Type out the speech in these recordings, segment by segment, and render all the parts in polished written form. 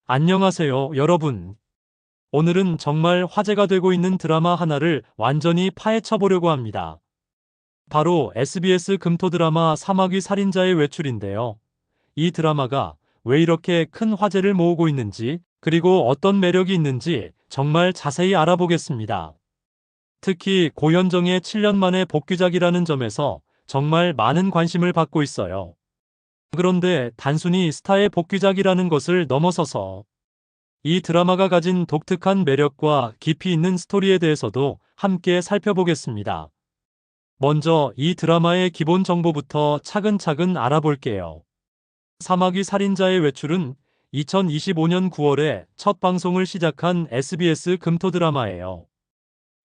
안녕하세요, 여러분. 오늘은 정말 화제가 되고 있는 드라마 하나를 완전히 파헤쳐 보려고 합니다. 바로 SBS 금토 드라마 사마귀 살인자의 외출인데요. 이 드라마가 왜 이렇게 큰 화제를 모으고 있는지, 그리고 어떤 매력이 있는지 정말 자세히 알아보겠습니다. 특히 고현정의 7년 만의 복귀작이라는 점에서 정말 많은 관심을 받고 있어요. 그런데 단순히 스타의 복귀작이라는 것을 넘어서서 이 드라마가 가진 독특한 매력과 깊이 있는 스토리에 대해서도 함께 살펴보겠습니다. 먼저 이 드라마의 기본 정보부터 차근차근 알아볼게요. 사마귀 살인자의 외출은 2025년 9월에 첫 방송을 시작한 SBS 금토 드라마예요.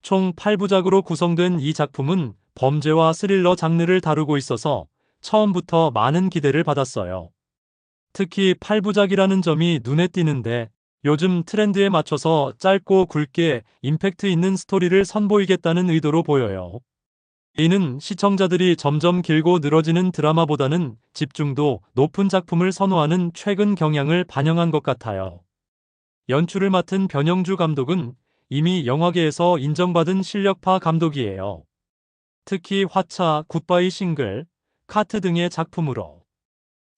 총 8부작으로 구성된 이 작품은 범죄와 스릴러 장르를 다루고 있어서 처음부터 많은 기대를 받았어요. 특히 8부작이라는 점이 눈에 띄는데, 요즘 트렌드에 맞춰서 짧고 굵게 임팩트 있는 스토리를 선보이겠다는 의도로 보여요. 이는 시청자들이 점점 길고 늘어지는 드라마보다는 집중도 높은 작품을 선호하는 최근 경향을 반영한 것 같아요. 연출을 맡은 변영주 감독은 이미 영화계에서 인정받은 실력파 감독이에요. 특히 화차, 굿바이 싱글, 카트 등의 작품으로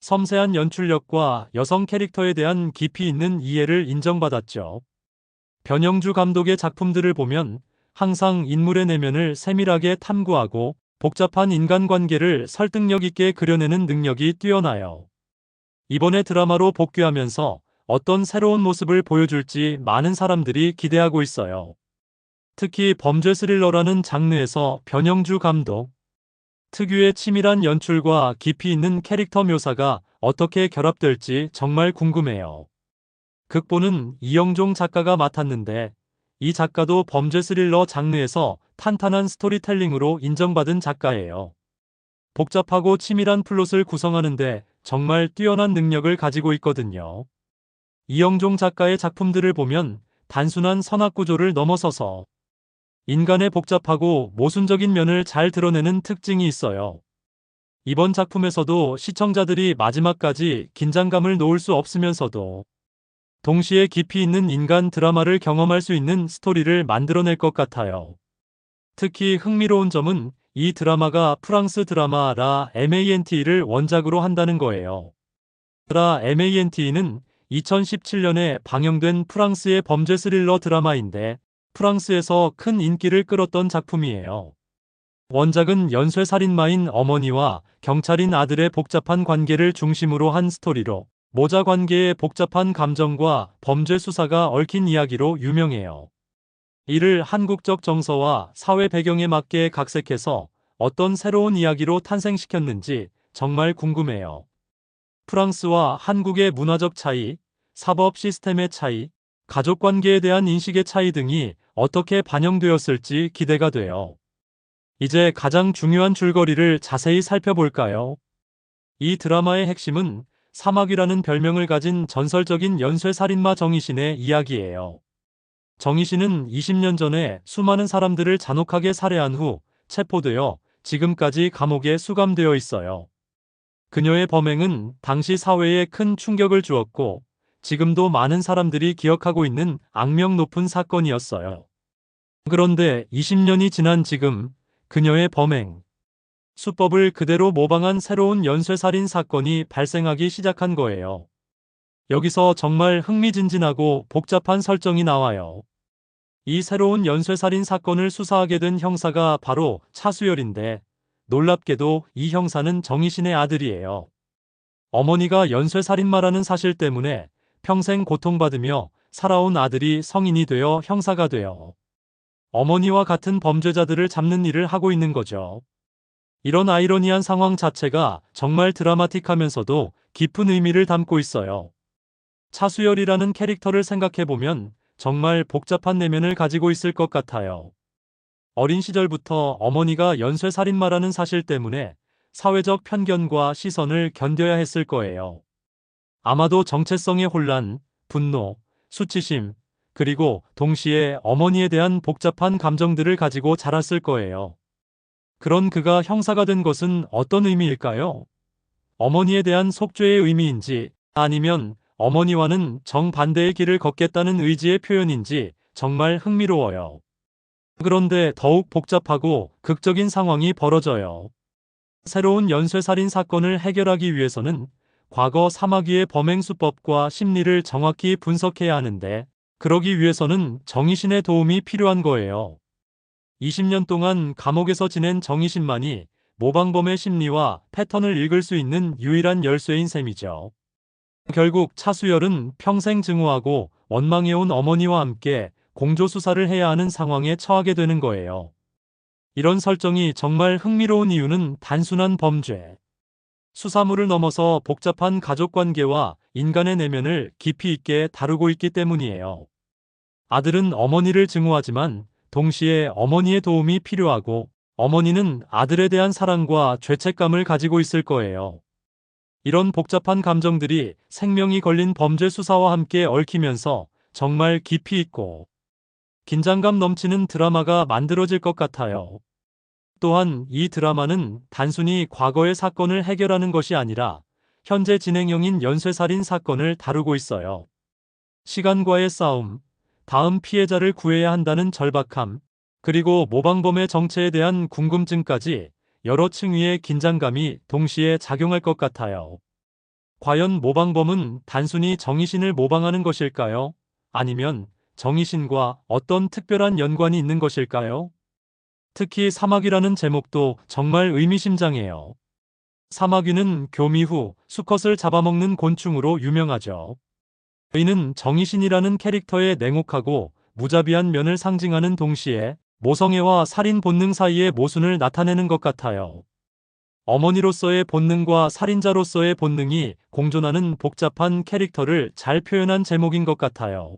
섬세한 연출력과 여성 캐릭터에 대한 깊이 있는 이해를 인정받았죠. 변영주 감독의 작품들을 보면 항상 인물의 내면을 세밀하게 탐구하고 복잡한 인간관계를 설득력 있게 그려내는 능력이 뛰어나요. 이번에 드라마로 복귀하면서 어떤 새로운 모습을 보여줄지 많은 사람들이 기대하고 있어요. 특히 범죄 스릴러라는 장르에서 변영주 감독 특유의 치밀한 연출과 깊이 있는 캐릭터 묘사가 어떻게 결합될지 정말 궁금해요. 극본은 이영종 작가가 맡았는데, 이 작가도 범죄 스릴러 장르에서 탄탄한 스토리텔링으로 인정받은 작가예요. 복잡하고 치밀한 플롯을 구성하는데 정말 뛰어난 능력을 가지고 있거든요. 이영종 작가의 작품들을 보면 단순한 선악 구조를 넘어서서 인간의 복잡하고 모순적인 면을 잘 드러내는 특징이 있어요. 이번 작품에서도 시청자들이 마지막까지 긴장감을 놓을 수 없으면서도 동시에 깊이 있는 인간 드라마를 경험할 수 있는 스토리를 만들어낼 것 같아요. 특히 흥미로운 점은 이 드라마가 프랑스 드라마 라 MANT를 원작으로 한다는 거예요. 라 MANT는 2017년에 방영된 프랑스의 범죄 스릴러 드라마인데, 프랑스에서 큰 인기를 끌었던 작품이에요. 원작은 연쇄살인마인 어머니와 경찰인 아들의 복잡한 관계를 중심으로 한 스토리로, 모자 관계의 복잡한 감정과 범죄 수사가 얽힌 이야기로 유명해요. 이를 한국적 정서와 사회 배경에 맞게 각색해서 어떤 새로운 이야기로 탄생시켰는지 정말 궁금해요. 프랑스와 한국의 문화적 차이, 사법 시스템의 차이, 가족 관계에 대한 인식의 차이 등이 어떻게 반영되었을지 기대가 돼요. 이제 가장 중요한 줄거리를 자세히 살펴볼까요? 이 드라마의 핵심은 사마귀라는 별명을 가진 전설적인 연쇄살인마 정희신의 이야기예요. 정희신은 20년 전에 수많은 사람들을 잔혹하게 살해한 후 체포되어 지금까지 감옥에 수감되어 있어요. 그녀의 범행은 당시 사회에 큰 충격을 주었고, 지금도 많은 사람들이 기억하고 있는 악명 높은 사건이었어요. 그런데 20년이 지난 지금, 그녀의 범행, 수법을 그대로 모방한 새로운 연쇄살인 사건이 발생하기 시작한 거예요. 여기서 정말 흥미진진하고 복잡한 설정이 나와요. 이 새로운 연쇄살인 사건을 수사하게 된 형사가 바로 차수열인데, 놀랍게도 이 형사는 정희신의 아들이에요. 어머니가 연쇄살인마라는 사실 때문에 평생 고통받으며 살아온 아들이 성인이 되어 형사가 되어 어머니와 같은 범죄자들을 잡는 일을 하고 있는 거죠. 이런 아이러니한 상황 자체가 정말 드라마틱하면서도 깊은 의미를 담고 있어요. 차수열이라는 캐릭터를 생각해보면 정말 복잡한 내면을 가지고 있을 것 같아요. 어린 시절부터 어머니가 연쇄살인마라는 사실 때문에 사회적 편견과 시선을 견뎌야 했을 거예요. 아마도 정체성의 혼란, 분노, 수치심, 그리고 동시에 어머니에 대한 복잡한 감정들을 가지고 자랐을 거예요. 그런 그가 형사가 된 것은 어떤 의미일까요? 어머니에 대한 속죄의 의미인지, 아니면 어머니와는 정반대의 길을 걷겠다는 의지의 표현인지 정말 흥미로워요. 그런데 더욱 복잡하고 극적인 상황이 벌어져요. 새로운 연쇄살인 사건을 해결하기 위해서는 과거 사마귀의 범행 수법과 심리를 정확히 분석해야 하는데, 그러기 위해서는 정의신의 도움이 필요한 거예요. 20년 동안 감옥에서 지낸 정의신만이 모방범의 심리와 패턴을 읽을 수 있는 유일한 열쇠인 셈이죠. 결국 차수열은 평생 증오하고 원망해온 어머니와 함께 공조수사를 해야 하는 상황에 처하게 되는 거예요. 이런 설정이 정말 흥미로운 이유는 단순한 범죄, 수사물을 넘어서 복잡한 가족관계와 인간의 내면을 깊이 있게 다루고 있기 때문이에요. 아들은 어머니를 증오하지만 동시에 어머니의 도움이 필요하고, 어머니는 아들에 대한 사랑과 죄책감을 가지고 있을 거예요. 이런 복잡한 감정들이 생명이 걸린 범죄 수사와 함께 얽히면서 정말 깊이 있고 긴장감 넘치는 드라마가 만들어질 것 같아요. 또한 이 드라마는 단순히 과거의 사건을 해결하는 것이 아니라 현재 진행형인 연쇄살인 사건을 다루고 있어요. 시간과의 싸움, 다음 피해자를 구해야 한다는 절박함, 그리고 모방범의 정체에 대한 궁금증까지 여러 층위의 긴장감이 동시에 작용할 것 같아요. 과연 모방범은 단순히 정의신을 모방하는 것일까요? 아니면 정의신과 어떤 특별한 연관이 있는 것일까요? 특히 사마귀라는 제목도 정말 의미심장해요. 사마귀는 교미 후 수컷을 잡아먹는 곤충으로 유명하죠. 이는 정의신이라는 캐릭터의 냉혹하고 무자비한 면을 상징하는 동시에 모성애와 살인 본능 사이의 모순을 나타내는 것 같아요. 어머니로서의 본능과 살인자로서의 본능이 공존하는 복잡한 캐릭터를 잘 표현한 제목인 것 같아요.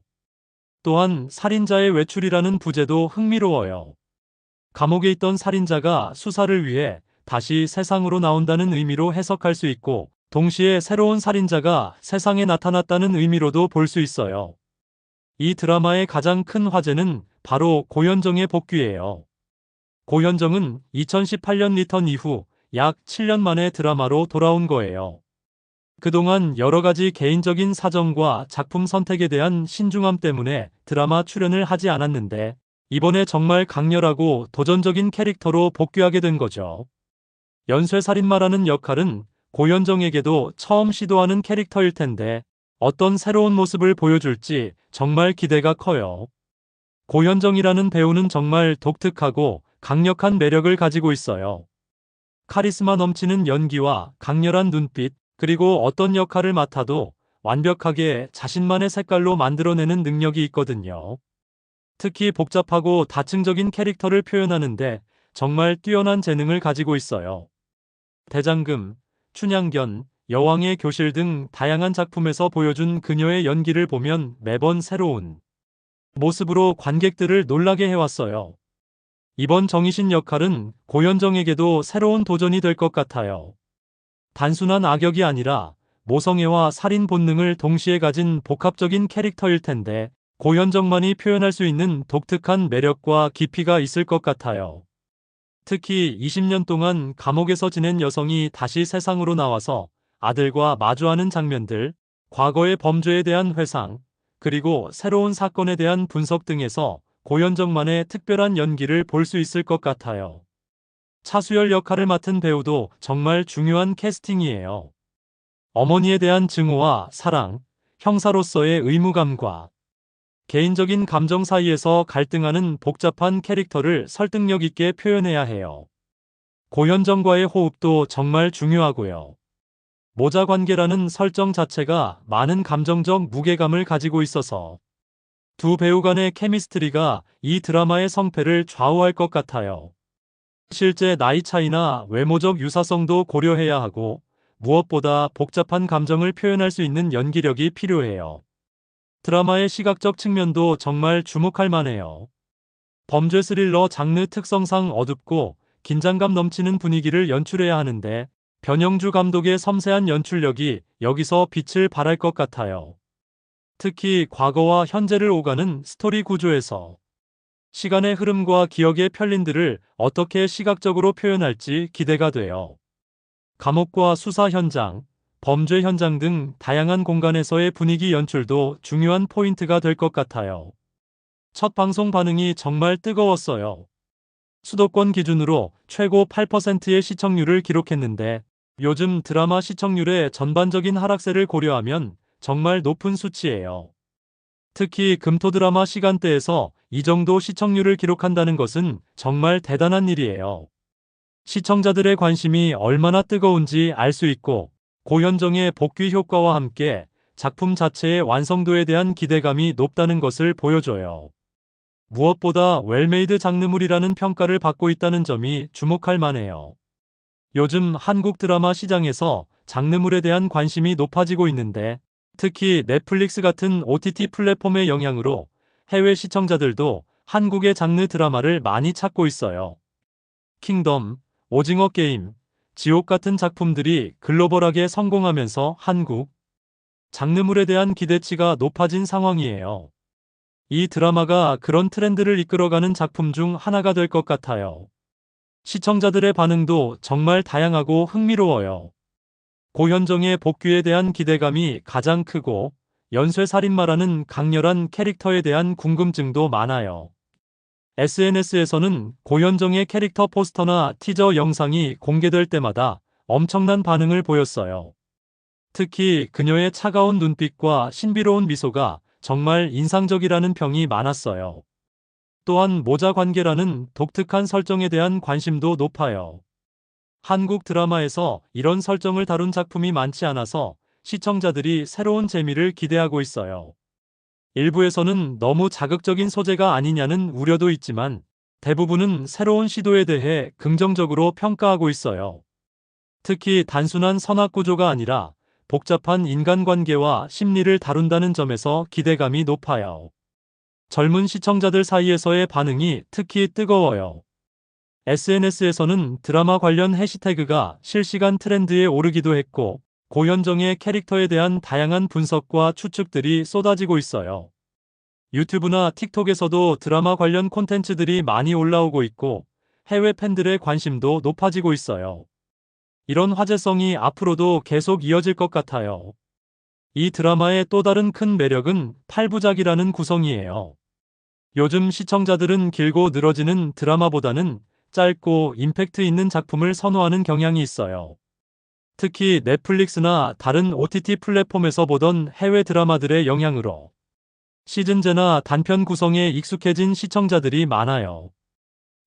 또한 살인자의 외출이라는 부제도 흥미로워요. 감옥에 있던 살인자가 수사를 위해 다시 세상으로 나온다는 의미로 해석할 수 있고, 동시에 새로운 살인자가 세상에 나타났다는 의미로도 볼 수 있어요. 이 드라마의 가장 큰 화제는 바로 고현정의 복귀예요. 고현정은 2018년 리턴 이후 약 7년 만에 드라마로 돌아온 거예요. 그동안 여러 가지 개인적인 사정과 작품 선택에 대한 신중함 때문에 드라마 출연을 하지 않았는데, 이번에 정말 강렬하고 도전적인 캐릭터로 복귀하게 된 거죠. 연쇄살인마라는 역할은 고현정에게도 처음 시도하는 캐릭터일 텐데, 어떤 새로운 모습을 보여줄지 정말 기대가 커요. 고현정이라는 배우는 정말 독특하고 강력한 매력을 가지고 있어요. 카리스마 넘치는 연기와 강렬한 눈빛, 그리고 어떤 역할을 맡아도 완벽하게 자신만의 색깔로 만들어내는 능력이 있거든요. 특히 복잡하고 다층적인 캐릭터를 표현하는데 정말 뛰어난 재능을 가지고 있어요. 대장금, 춘향견, 여왕의 교실 등 다양한 작품에서 보여준 그녀의 연기를 보면 매번 새로운 모습으로 관객들을 놀라게 해왔어요. 이번 정의신 역할은 고현정에게도 새로운 도전이 될 것 같아요. 단순한 악역이 아니라 모성애와 살인 본능을 동시에 가진 복합적인 캐릭터일 텐데, 고현정만이 표현할 수 있는 독특한 매력과 깊이가 있을 것 같아요. 특히 20년 동안 감옥에서 지낸 여성이 다시 세상으로 나와서 아들과 마주하는 장면들, 과거의 범죄에 대한 회상, 그리고 새로운 사건에 대한 분석 등에서 고현정만의 특별한 연기를 볼 수 있을 것 같아요. 차수열 역할을 맡은 배우도 정말 중요한 캐스팅이에요. 어머니에 대한 증오와 사랑, 형사로서의 의무감과 개인적인 감정 사이에서 갈등하는 복잡한 캐릭터를 설득력 있게 표현해야 해요. 고현정과의 호흡도 정말 중요하고요. 모자 관계라는 설정 자체가 많은 감정적 무게감을 가지고 있어서 두 배우 간의 케미스트리가 이 드라마의 성패를 좌우할 것 같아요. 실제 나이 차이나 외모적 유사성도 고려해야 하고, 무엇보다 복잡한 감정을 표현할 수 있는 연기력이 필요해요. 드라마의 시각적 측면도 정말 주목할 만해요. 범죄 스릴러 장르 특성상 어둡고 긴장감 넘치는 분위기를 연출해야 하는데, 변영주 감독의 섬세한 연출력이 여기서 빛을 발할 것 같아요. 특히 과거와 현재를 오가는 스토리 구조에서 시간의 흐름과 기억의 편린들을 어떻게 시각적으로 표현할지 기대가 돼요. 감옥과 수사 현장, 범죄 현장 등 다양한 공간에서의 분위기 연출도 중요한 포인트가 될 것 같아요. 첫 방송 반응이 정말 뜨거웠어요. 수도권 기준으로 최고 8%의 시청률을 기록했는데 요즘 드라마 시청률의 전반적인 하락세를 고려하면 정말 높은 수치예요. 특히 금토 드라마 시간대에서 이 정도 시청률을 기록한다는 것은 정말 대단한 일이에요. 시청자들의 관심이 얼마나 뜨거운지 알 수 있고 고현정의 복귀 효과와 함께 작품 자체의 완성도에 대한 기대감이 높다는 것을 보여줘요. 무엇보다 웰메이드 장르물이라는 평가를 받고 있다는 점이 주목할 만해요. 요즘 한국 드라마 시장에서 장르물에 대한 관심이 높아지고 있는데 특히 넷플릭스 같은 OTT 플랫폼의 영향으로 해외 시청자들도 한국의 장르 드라마를 많이 찾고 있어요. 킹덤, 오징어 게임, 지옥 같은 작품들이 글로벌하게 성공하면서 한국 장르물에 대한 기대치가 높아진 상황이에요. 이 드라마가 그런 트렌드를 이끌어가는 작품 중 하나가 될 것 같아요. 시청자들의 반응도 정말 다양하고 흥미로워요. 고현정의 복귀에 대한 기대감이 가장 크고 연쇄살인마라는 강렬한 캐릭터에 대한 궁금증도 많아요. SNS에서는 고현정의 캐릭터 포스터나 티저 영상이 공개될 때마다 엄청난 반응을 보였어요. 특히 그녀의 차가운 눈빛과 신비로운 미소가 정말 인상적이라는 평이 많았어요. 또한 모자 관계라는 독특한 설정에 대한 관심도 높아요. 한국 드라마에서 이런 설정을 다룬 작품이 많지 않아서 시청자들이 새로운 재미를 기대하고 있어요. 일부에서는 너무 자극적인 소재가 아니냐는 우려도 있지만 대부분은 새로운 시도에 대해 긍정적으로 평가하고 있어요. 특히 단순한 선악 구조가 아니라 복잡한 인간관계와 심리를 다룬다는 점에서 기대감이 높아요. 젊은 시청자들 사이에서의 반응이 특히 뜨거워요. SNS에서는 드라마 관련 해시태그가 실시간 트렌드에 오르기도 했고, 고현정의 캐릭터에 대한 다양한 분석과 추측들이 쏟아지고 있어요. 유튜브나 틱톡에서도 드라마 관련 콘텐츠들이 많이 올라오고 있고, 해외 팬들의 관심도 높아지고 있어요. 이런 화제성이 앞으로도 계속 이어질 것 같아요. 이 드라마의 또 다른 큰 매력은 8부작이라는 구성이에요. 요즘 시청자들은 길고 늘어지는 드라마보다는 짧고 임팩트 있는 작품을 선호하는 경향이 있어요. 특히 넷플릭스나 다른 OTT 플랫폼에서 보던 해외 드라마들의 영향으로 시즌제나 단편 구성에 익숙해진 시청자들이 많아요.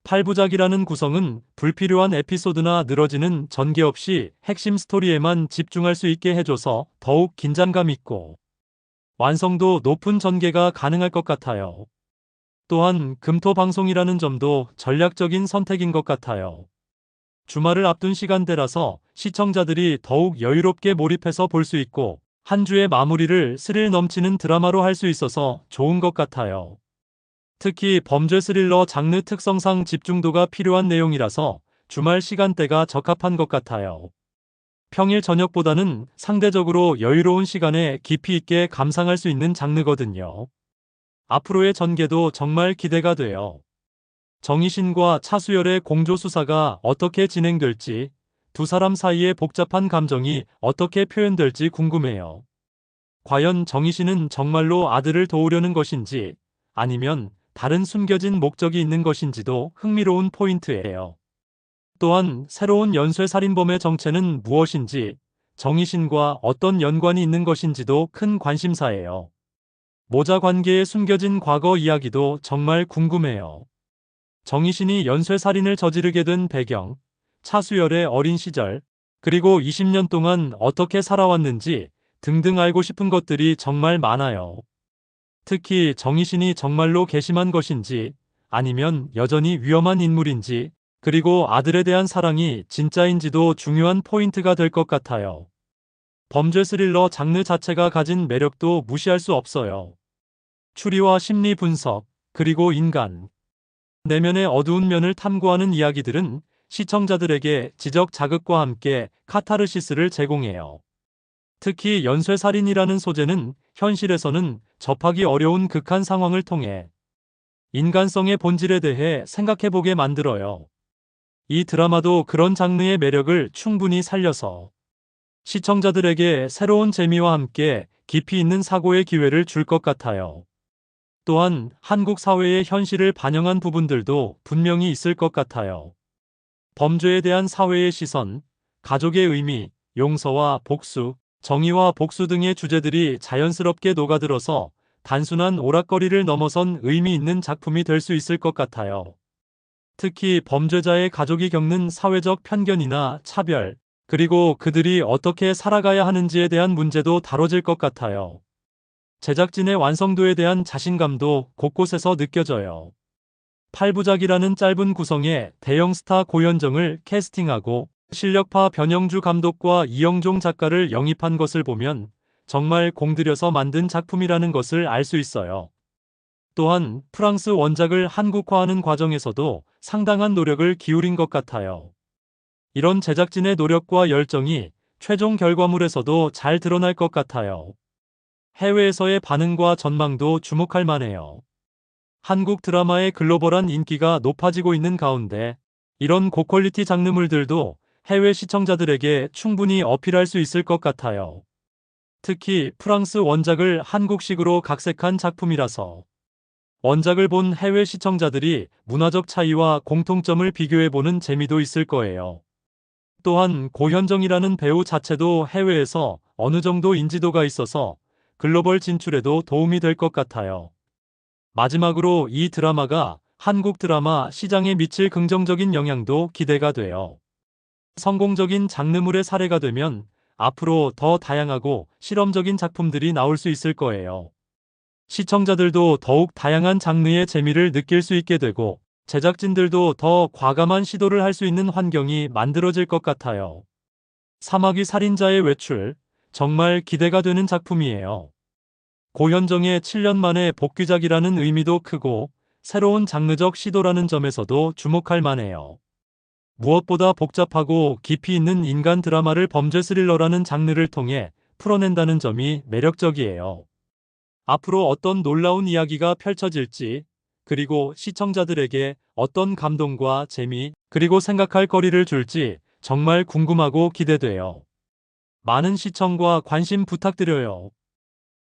8부작이라는 구성은 불필요한 에피소드나 늘어지는 전개 없이 핵심 스토리에만 집중할 수 있게 해줘서 더욱 긴장감 있고 완성도 높은 전개가 가능할 것 같아요. 또한 금토 방송이라는 점도 전략적인 선택인 것 같아요. 주말을 앞둔 시간대라서 시청자들이 더욱 여유롭게 몰입해서 볼 수 있고 한 주의 마무리를 스릴 넘치는 드라마로 할 수 있어서 좋은 것 같아요. 특히 범죄 스릴러 장르 특성상 집중도가 필요한 내용이라서 주말 시간대가 적합한 것 같아요. 평일 저녁보다는 상대적으로 여유로운 시간에 깊이 있게 감상할 수 있는 장르거든요. 앞으로의 전개도 정말 기대가 돼요. 정희신과 차수열의 공조 수사가 어떻게 진행될지, 두 사람 사이의 복잡한 감정이 어떻게 표현될지 궁금해요. 과연 정희신은 정말로 아들을 도우려는 것인지, 아니면 다른 숨겨진 목적이 있는 것인지도 흥미로운 포인트예요. 또한 새로운 연쇄살인범의 정체는 무엇인지, 정희신과 어떤 연관이 있는 것인지도 큰 관심사예요. 모자 관계에 숨겨진 과거 이야기도 정말 궁금해요. 정희신이 연쇄살인을 저지르게 된 배경, 차수열의 어린 시절, 그리고 20년 동안 어떻게 살아왔는지 등등 알고 싶은 것들이 정말 많아요. 특히 정희신이 정말로 괘씸한 것인지 아니면 여전히 위험한 인물인지 그리고 아들에 대한 사랑이 진짜인지도 중요한 포인트가 될 것 같아요. 범죄 스릴러 장르 자체가 가진 매력도 무시할 수 없어요. 추리와 심리 분석, 그리고 인간 내면의 어두운 면을 탐구하는 이야기들은 시청자들에게 지적 자극과 함께 카타르시스를 제공해요. 특히 연쇄살인이라는 소재는 현실에서는 접하기 어려운 극한 상황을 통해 인간성의 본질에 대해 생각해보게 만들어요. 이 드라마도 그런 장르의 매력을 충분히 살려서 시청자들에게 새로운 재미와 함께 깊이 있는 사고의 기회를 줄 것 같아요. 또한 한국 사회의 현실을 반영한 부분들도 분명히 있을 것 같아요. 범죄에 대한 사회의 시선, 가족의 의미, 용서와 복수, 정의와 복수 등의 주제들이 자연스럽게 녹아들어서 단순한 오락거리를 넘어선 의미 있는 작품이 될 수 있을 것 같아요. 특히 범죄자의 가족이 겪는 사회적 편견이나 차별, 그리고 그들이 어떻게 살아가야 하는지에 대한 문제도 다뤄질 것 같아요. 제작진의 완성도에 대한 자신감도 곳곳에서 느껴져요. 8부작이라는 짧은 구성에 대형 스타 고현정을 캐스팅하고 실력파 변영주 감독과 이영종 작가를 영입한 것을 보면 정말 공들여서 만든 작품이라는 것을 알 수 있어요. 또한 프랑스 원작을 한국화하는 과정에서도 상당한 노력을 기울인 것 같아요. 이런 제작진의 노력과 열정이 최종 결과물에서도 잘 드러날 것 같아요. 해외에서의 반응과 전망도 주목할 만해요. 한국 드라마의 글로벌한 인기가 높아지고 있는 가운데 이런 고퀄리티 장르물들도 해외 시청자들에게 충분히 어필할 수 있을 것 같아요. 특히 프랑스 원작을 한국식으로 각색한 작품이라서 원작을 본 해외 시청자들이 문화적 차이와 공통점을 비교해보는 재미도 있을 거예요. 또한 고현정이라는 배우 자체도 해외에서 어느 정도 인지도가 있어서 글로벌 진출에도 도움이 될 것 같아요. 마지막으로 이 드라마가 한국 드라마 시장에 미칠 긍정적인 영향도 기대가 돼요. 성공적인 장르물의 사례가 되면 앞으로 더 다양하고 실험적인 작품들이 나올 수 있을 거예요. 시청자들도 더욱 다양한 장르의 재미를 느낄 수 있게 되고 제작진들도 더 과감한 시도를 할 수 있는 환경이 만들어질 것 같아요. 사마귀 살인자의 외출, 정말 기대가 되는 작품이에요. 고현정의 7년 만의 복귀작이라는 의미도 크고 새로운 장르적 시도라는 점에서도 주목할 만해요. 무엇보다 복잡하고 깊이 있는 인간 드라마를 범죄 스릴러라는 장르를 통해 풀어낸다는 점이 매력적이에요. 앞으로 어떤 놀라운 이야기가 펼쳐질지, 그리고 시청자들에게 어떤 감동과 재미, 그리고 생각할 거리를 줄지 정말 궁금하고 기대돼요. 많은 시청과 관심 부탁드려요.